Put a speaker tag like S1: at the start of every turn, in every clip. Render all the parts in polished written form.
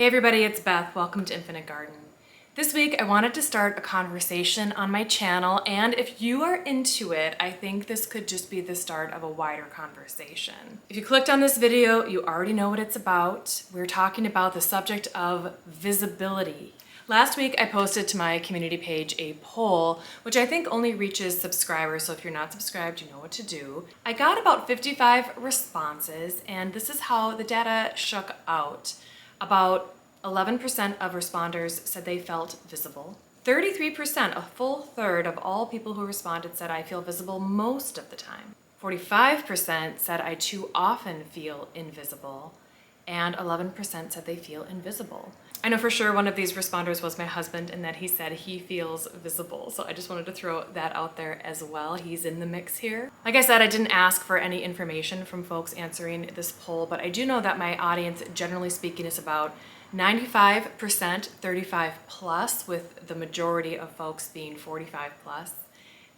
S1: Hey everybody, it's Beth. Welcome to Infinite Garden. This week I wanted to start a conversation on my channel, and if you are into it, I think this could just be the start of a wider conversation. If you clicked on this video, you already know what it's about. We're talking about the subject of visibility. Last week I posted to my community page a poll, which I think only reaches subscribers, so if you're not subscribed, you know what to do. I got about 55 responses, and this is how the data shook out. About 11% of responders said they felt visible. 33%, a full third of all people who responded, said I feel visible most of the time. 45% said I too often feel invisible, and 11% said they feel invisible. I know for sure one of these responders was my husband, and that he said he feels visible. So I just wanted to throw that out there as well. He's in the mix here. Like I said, I didn't ask for any information from folks answering this poll, but I do know that my audience, generally speaking, is about 95% 35 plus, with the majority of folks being 45 plus.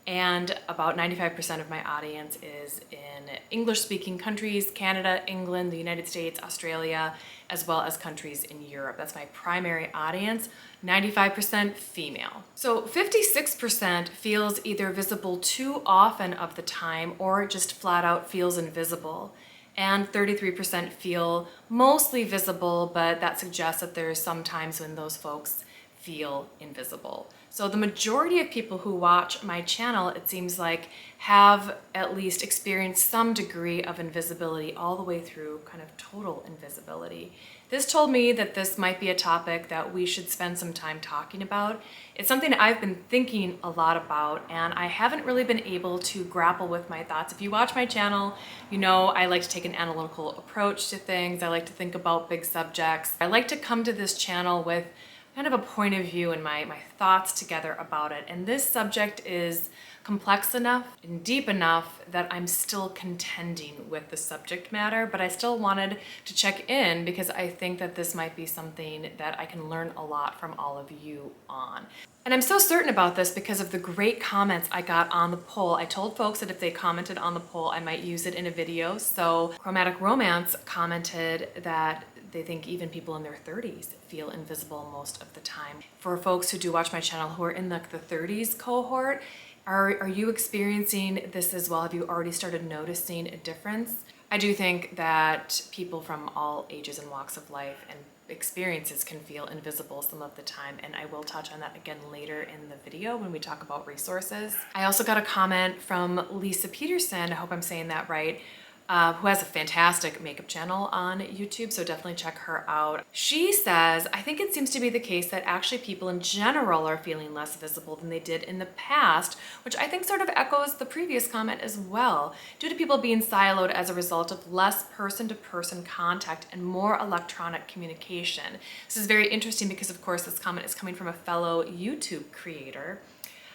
S1: And about 95% of my audience is in English-speaking countries, Canada, England, the United States, Australia, as well as countries in Europe. That's my primary audience, 95% female. So 56% feels either visible too often of the time or just flat out feels invisible. And 33% feel mostly visible, but that suggests that there's some times when those folks feel invisible. So the majority of people who watch my channel, it seems like, have at least experienced some degree of invisibility all the way through kind of total invisibility. This told me that this might be a topic that we should spend some time talking about. It's something I've been thinking a lot about, and I haven't really been able to grapple with my thoughts. If you watch my channel, you know I like to take an analytical approach to things. I like to think about big subjects. I like to come to this channel with kind of a point of view and my thoughts together about it. And this subject is complex enough and deep enough that I'm still contending with the subject matter, but I still wanted to check in because I think that this might be something that I can learn a lot from all of you on. And I'm so certain about this because of the great comments I got on the poll. I told folks that if they commented on the poll, I might use it in a video. So Chromatic Romance commented that they think even people in their 30s feel invisible most of the time. For folks who do watch my channel who are in the 30s cohort, are you experiencing this as well? Have you already started noticing a difference? I do think that people from all ages and walks of life and experiences can feel invisible some of the time, and I will touch on that again later in the video when we talk about resources. I also got a comment from Lisa Peterson, I hope I'm saying that right, who has a fantastic makeup channel on YouTube, so definitely check her out. She says, I think it seems to be the case that actually people in general are feeling less visible than they did in the past, which I think sort of echoes the previous comment as well, due to people being siloed as a result of less person-to-person contact and more electronic communication. This is very interesting because, of course, this comment is coming from a fellow YouTube creator.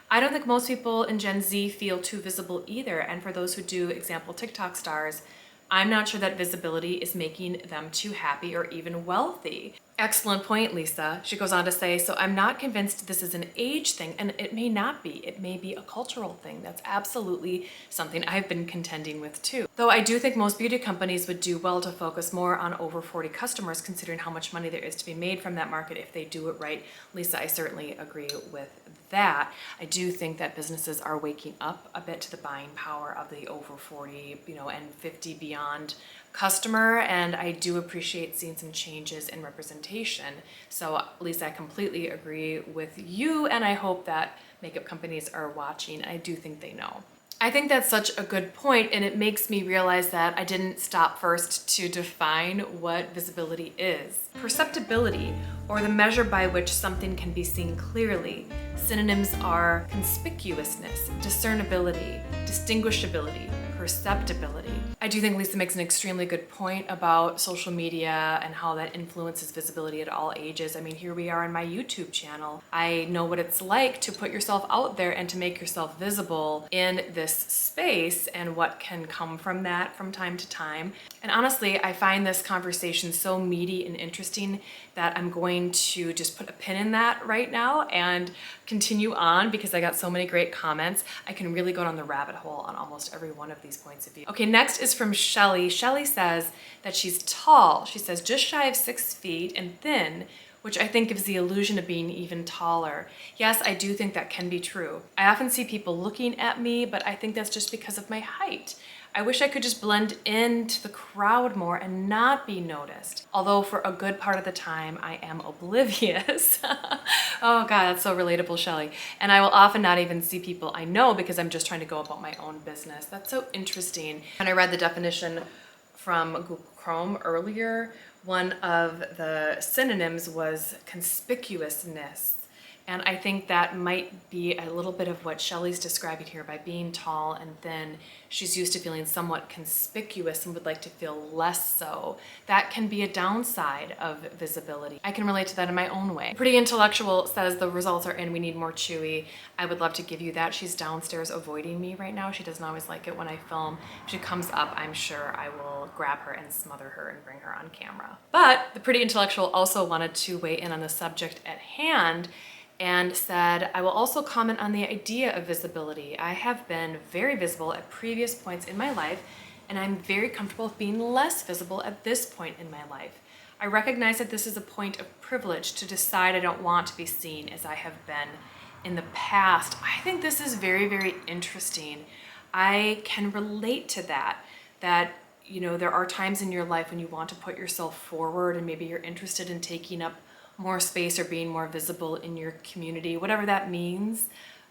S1: I don't think most people in Gen Z feel too visible either, and for those who do, example TikTok stars, I'm not sure that visibility is making them too happy or even wealthy. Excellent point, Lisa. She goes on to say, so I'm not convinced this is an age thing, and it may not be. It may be a cultural thing. That's absolutely something I've been contending with too. Though I do think most beauty companies would do well to focus more on over 40 customers, considering how much money there is to be made from that market if they do it right. Lisa, I certainly agree with that. I do think that businesses are waking up a bit to the buying power of the over 40, and 50 beyond customer, and I do appreciate seeing some changes in representation. So Lisa, I completely agree with you, and I hope that makeup companies are watching. I do think they know. I think that's such a good point, and it makes me realize that I didn't stop first to define what visibility is. Perceptibility, or the measure by which something can be seen clearly. Synonyms are conspicuousness, discernibility, distinguishability, perceptibility. I do think Lisa makes an extremely good point about social media and how that influences visibility at all ages. I mean, here we are on my YouTube channel. I know what it's like to put yourself out there and to make yourself visible in this space and what can come from that from time to time. And honestly, I find this conversation so meaty and interesting that I'm going to just put a pin in that right now and continue on because I got so many great comments. I can really go down the rabbit hole on almost every one of these points of view. Okay, next is is from Shelly. Shelly says that she's tall. She says just shy of 6 feet and thin, which I think gives the illusion of being even taller. Yes, I do think that can be true. I often see people looking at me, but I think that's just because of my height. I wish I could just blend into the crowd more and not be noticed. Although for a good part of the time, I am oblivious. Oh God, that's so relatable, Shelly. And I will often not even see people I know because I'm just trying to go about my own business. That's so interesting. And I read the definition from Google Chrome earlier. One of the synonyms was conspicuousness. And I think that might be a little bit of what Shelly's describing here. By being tall and thin, she's used to feeling somewhat conspicuous and would like to feel less so. That can be a downside of visibility. I can relate to that in my own way. Pretty Intellectual says the results are in, we need more Chewy. I would love to give you that. She's downstairs avoiding me right now. She doesn't always like it when I film. If she comes up, I'm sure I will grab her and smother her and bring her on camera. But the Pretty Intellectual also wanted to weigh in on the subject at hand and said, I will also comment on the idea of visibility. I have been very visible at previous points in my life, and I'm very comfortable with being less visible at this point in my life. I recognize that this is a point of privilege to decide I don't want to be seen as I have been in the past. I think this is very, very interesting. I can relate to that, you know, there are times in your life when you want to put yourself forward and maybe you're interested in taking up more space or being more visible in your community, whatever that means.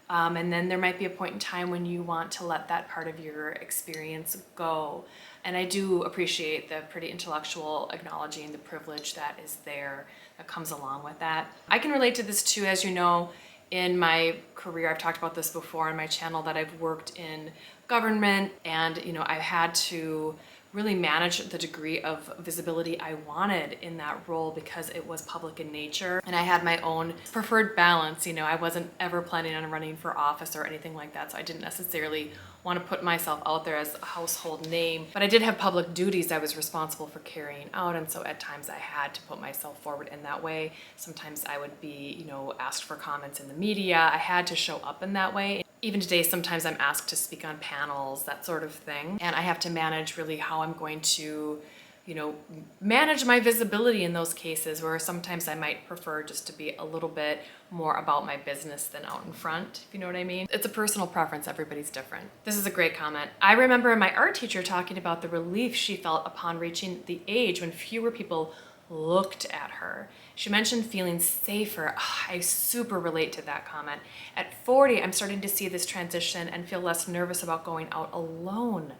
S1: And then there might be a point in time when you want to let that part of your experience go. And I do appreciate the Pretty Intellectual acknowledging the privilege that is there, that comes along with that. I can relate to this too. As you know, in my career, I've talked about this before on my channel, that I've worked in government, and you know, I've had to really manage the degree of visibility I wanted in that role because it was public in nature and I had my own preferred balance. You know, I wasn't ever planning on running for office or anything like that, so I didn't necessarily want to put myself out there as a household name, but I did have public duties I was responsible for carrying out, and so at times I had to put myself forward in that way. Sometimes I would be, you know, asked for comments in the media. I had to show up in that way. Even today, sometimes I'm asked to speak on panels, that sort of thing. And I have to manage really how I'm going to, you know, manage my visibility in those cases where sometimes I might prefer just to be a little bit more about my business than out in front, if you know what I mean. It's a personal preference, everybody's different. This is a great comment. I remember my art teacher talking about the relief she felt upon reaching the age when fewer people looked at her. She mentioned feeling safer. I super relate to that comment. At 40, I'm starting to see this transition and feel less nervous about going out alone.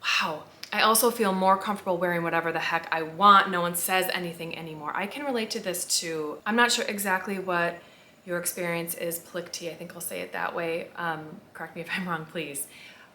S1: Wow. I also feel more comfortable wearing whatever the heck I want. No one says anything anymore. I can relate to this too. I'm not sure exactly what your experience is, Plicty. I think I'll say it that way. Correct me if I'm wrong, please.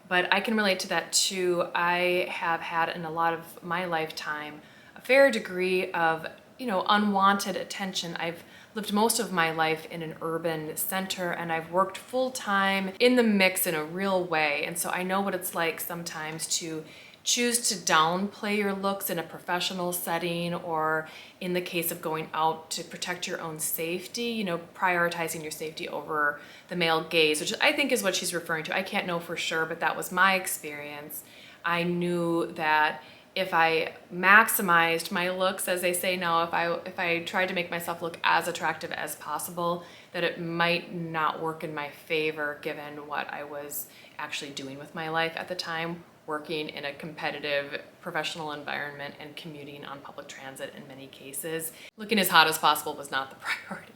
S1: But I can relate to that too. I have had in a lot of my lifetime a fair degree of, you know, unwanted attention. I've lived most of my life in an urban center and I've worked full-time in the mix in a real way. And so I know what it's like sometimes to choose to downplay your looks in a professional setting, or in the case of going out to protect your own safety, you know, prioritizing your safety over the male gaze, which I think is what she's referring to. I can't know for sure, but that was my experience. I knew that if I maximized my looks, as they say now, if I tried to make myself look as attractive as possible, that it might not work in my favor given what I was actually doing with my life at the time, working in a competitive professional environment and commuting on public transit in many cases. Looking as hot as possible was not the priority.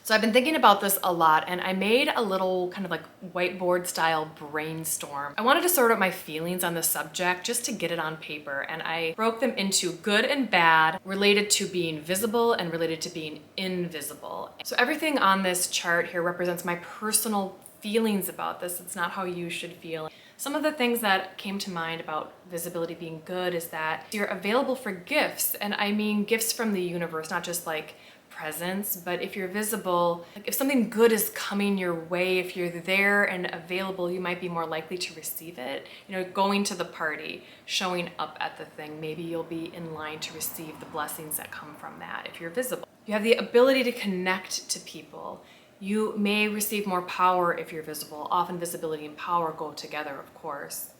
S1: So I've been thinking about this a lot, and I made a little kind of like whiteboard style brainstorm. I wanted to sort out my feelings on the subject just to get it on paper, and I broke them into good and bad, related to being visible and related to being invisible. So everything on this chart here represents my personal feelings about this. It's not how you should feel. Some of the things that came to mind about visibility being good is that you're available for gifts, and I mean gifts from the universe, not just like presence, but if you're visible, like if something good is coming your way, if you're there and available, you might be more likely to receive it. You know, going to the party, showing up at the thing, maybe you'll be in line to receive the blessings that come from that if you're visible. You have the ability to connect to people. You may receive more power if you're visible. Often visibility and power go together, of course.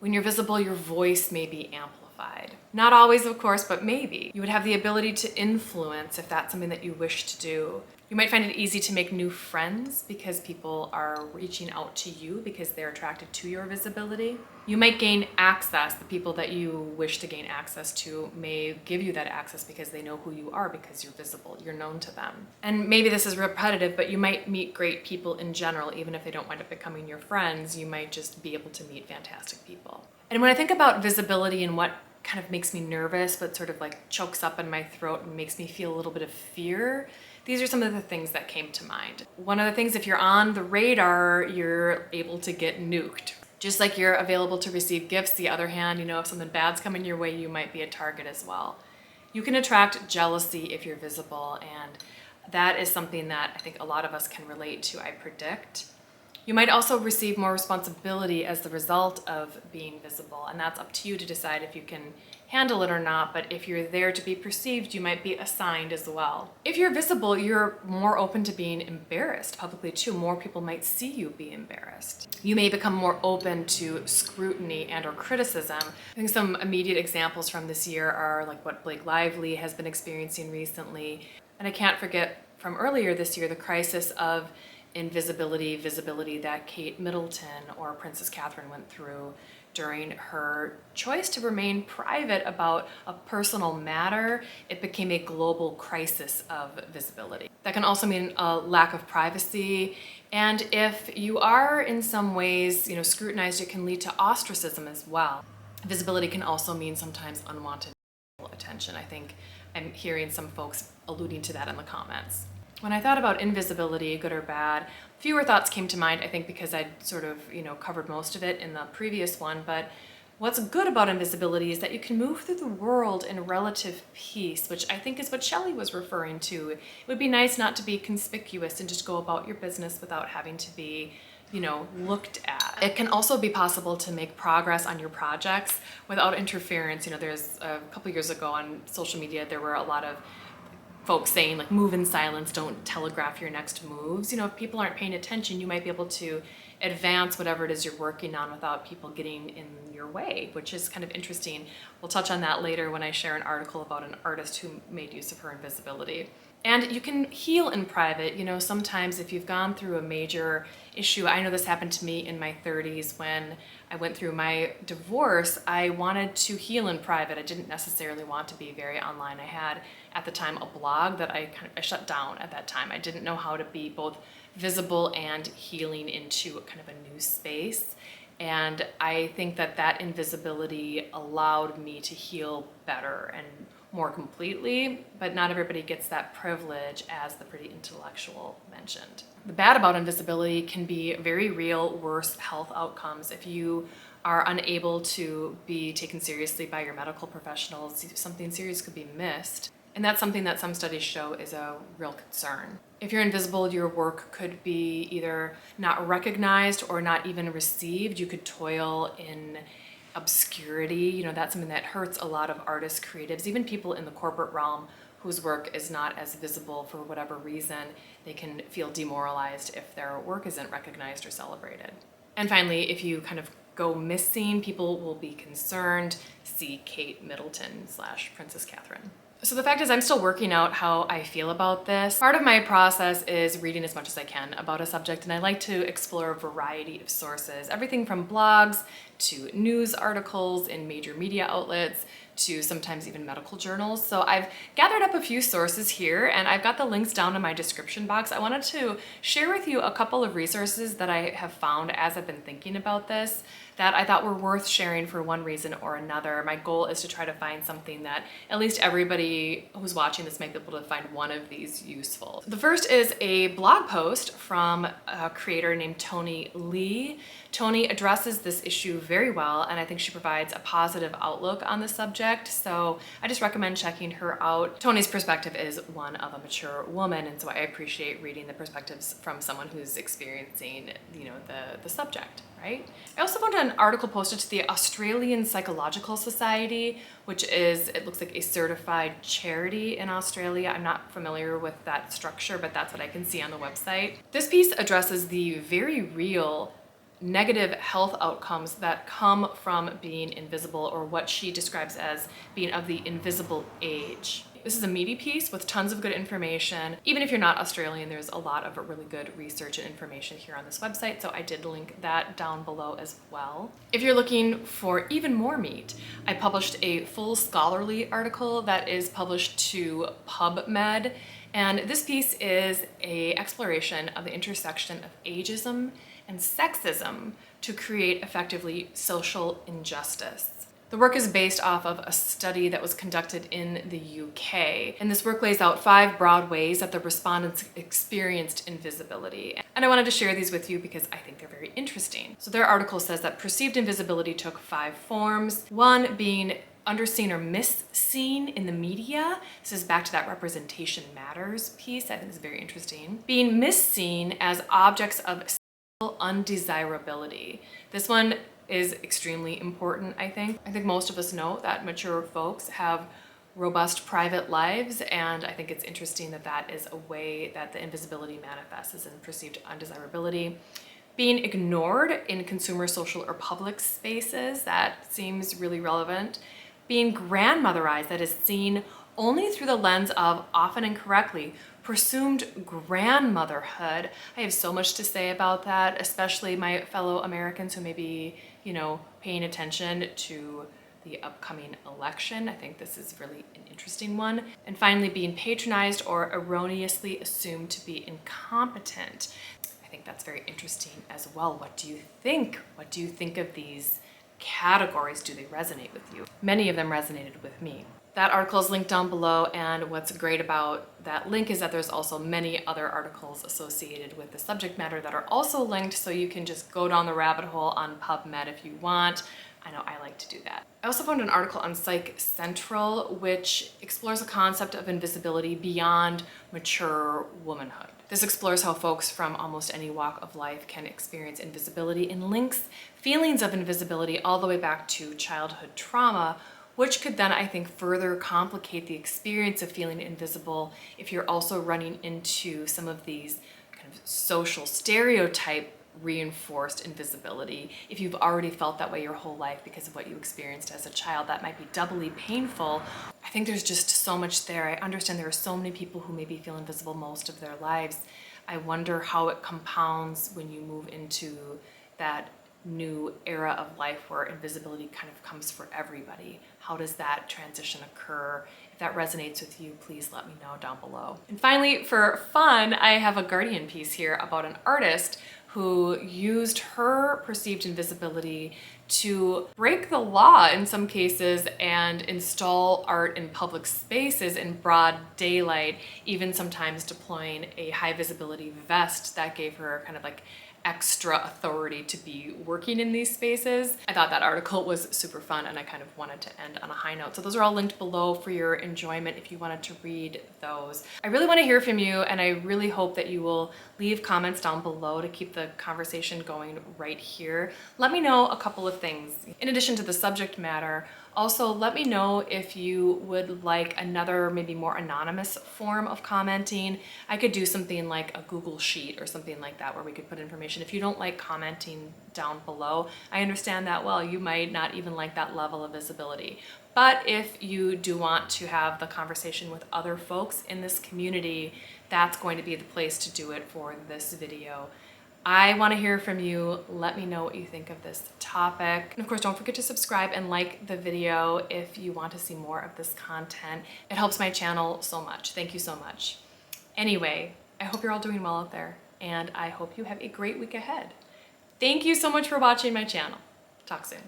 S1: When you're visible, your voice may be amplified. Not always, of course, but maybe. You would have the ability to influence if that's something that you wish to do. You might find it easy to make new friends because people are reaching out to you because they're attracted to your visibility. You might gain access. The people that you wish to gain access to may give you that access because they know who you are because you're visible, you're known to them. And maybe this is repetitive, but you might meet great people in general, even if they don't wind up becoming your friends. You might just be able to meet fantastic people. And when I think about visibility and what kind of makes me nervous, but sort of like chokes up in my throat and makes me feel a little bit of fear, these are some of the things that came to mind. One of the things, if you're on the radar, you're able to get nuked. Just like you're available to receive gifts, the other hand, if something bad's coming your way, you might be a target as well. You can attract jealousy if you're visible, and that is something that I think a lot of us can relate to, I predict. You might also receive more responsibility as the result of being visible, and that's up to you to decide if you can handle it or not, but if you're there to be perceived, you might be assigned as well. If you're visible, you're more open to being embarrassed publicly too. More people might see you be embarrassed. You may become more open to scrutiny and or criticism. I think some immediate examples from this year are like what Blake Lively has been experiencing recently. And I can't forget from earlier this year, the crisis of visibility that Kate Middleton or Princess Catherine went through during her choice to remain private about a personal matter. It became a global crisis of visibility. That can also mean a lack of privacy. And if you are in some ways, scrutinized, it can lead to ostracism as well. Visibility can also mean sometimes unwanted attention. I think I'm hearing some folks alluding to that in the comments. When I thought about invisibility, good or bad, fewer thoughts came to mind, I think because I'd sort of, covered most of it in the previous one. But what's good about invisibility is that you can move through the world in relative peace, which I think is what Shelley was referring to. It would be nice not to be conspicuous and just go about your business without having to be, looked at. It can also be possible to make progress on your projects without interference. There's a couple years ago on social media, there were a lot of folks saying like, move in silence, don't telegraph your next moves. If people aren't paying attention, you might be able to advance whatever it is you're working on without people getting in your way, which is kind of interesting. We'll touch on that later when I share an article about an artist who made use of her invisibility. And you can heal in private. Sometimes if you've gone through a major issue, I know this happened to me in my 30s when I went through my divorce. I wanted to heal in private. I didn't necessarily want to be very online. I had at the time a blog that I shut down at that time. I didn't know how to be both visible and healing into kind of a new space. And I think that invisibility allowed me to heal better and more completely, but not everybody gets that privilege, as the pretty intellectual mentioned. The bad about invisibility can be very real, worse health outcomes. If you are unable to be taken seriously by your medical professionals, something serious could be missed. And that's something that some studies show is a real concern. If you're invisible, your work could be either not recognized or not even received. You could toil in obscurity. That's something that hurts a lot of artists, creatives, even people in the corporate realm whose work is not as visible for whatever reason. They can feel demoralized if their work isn't recognized or celebrated. And finally, if you kind of go missing, people will be concerned. See Kate Middleton / Princess Catherine. So the fact is, I'm still working out how I feel about this. Part of my process is reading as much as I can about a subject, and I like to explore a variety of sources, everything from blogs to news articles in major media outlets to sometimes even medical journals. So I've gathered up a few sources here, and I've got the links down in my description box. I wanted to share with you a couple of resources that I have found as I've been thinking about this that I thought were worth sharing for one reason or another. My goal is to try to find something that at least everybody who's watching this might be able to find one of these useful. The first is a blog post from a creator named Tony Lee. Tony addresses this issue very well, and I think she provides a positive outlook on the subject, so I just recommend checking her out. Tony's perspective is one of a mature woman, and so I appreciate reading the perspectives from someone who's experiencing, the subject, right? I also found an article posted to the Australian Psychological Society, which is, it looks like a certified charity in Australia. I'm not familiar with that structure, but that's what I can see on the website. This piece addresses the very real negative health outcomes that come from being invisible, or what she describes as being of the invisible age. This is a meaty piece with tons of good information. Even if you're not Australian, there's a lot of really good research and information here on this website, so I did link that down below as well. If you're looking for even more meat, I published a full scholarly article that is published to PubMed, and this piece is an exploration of the intersection of ageism and sexism to create effectively social injustice. The work is based off of a study that was conducted in the UK, and this work lays out 5 broad ways that the respondents experienced invisibility. And I wanted to share these with you because I think they're very interesting. So their article says that perceived invisibility took 5 forms. 1 being underseen or misseen in the media. This is back to that representation matters piece. I think it's very interesting. Being misseen as objects of undesirability. This one is extremely important, I think. I think most of us know that mature folks have robust private lives, and I think it's interesting that that is a way that the invisibility manifests as in perceived undesirability. Being ignored in consumer, social, or public spaces, that seems really relevant. Being grandmotherized, that is seen only through the lens of, often incorrectly, presumed grandmotherhood. I have so much to say about that, especially my fellow Americans who may be, paying attention to the upcoming election. I think this is really an interesting one. And finally, being patronized or erroneously assumed to be incompetent. I think that's very interesting as well. What do you think? What do you think of these categories? Do they resonate with you? Many of them resonated with me. That article is linked down below, and what's great about that link is that there's also many other articles associated with the subject matter that are also linked, so you can just go down the rabbit hole on PubMed if you want. I know I like to do that. I also found an article on Psych Central, which explores the concept of invisibility beyond mature womanhood. This explores how folks from almost any walk of life can experience invisibility, and links feelings of invisibility all the way back to childhood trauma, which could then, I think, further complicate the experience of feeling invisible if you're also running into some of these kind of social stereotype reinforced invisibility. If you've already felt that way your whole life because of what you experienced as a child, that might be doubly painful. I think there's just so much there. I understand there are so many people who maybe feel invisible most of their lives. I wonder how it compounds when you move into that new era of life where invisibility kind of comes for everybody. How does that transition occur? If that resonates with you, please let me know down below. And finally, for fun, I have a Guardian piece here about an artist who used her perceived invisibility to break the law in some cases and install art in public spaces in broad daylight, even sometimes deploying a high visibility vest that gave her kind of like extra authority to be working in these spaces. I thought that article was super fun, and I kind of wanted to end on a high note. So those are all linked below for your enjoyment if you wanted to read those. I really want to hear from you, and I really hope that you will leave comments down below to keep the conversation going right here. Let me know a couple of things. In addition to the subject matter, also let me know if you would like another, maybe more anonymous form of commenting. I could do something like a Google Sheet or something like that where we could put information. If you don't like commenting down below, I understand that well. You might not even like that level of visibility. But if you do want to have the conversation with other folks in this community, that's going to be the place to do it for this video. I want to hear from you. Let me know what you think of this topic. And of course, don't forget to subscribe and like the video if you want to see more of this content. It helps my channel so much. Thank you so much. Anyway, I hope you're all doing well out there, and I hope you have a great week ahead. Thank you so much for watching my channel. Talk soon.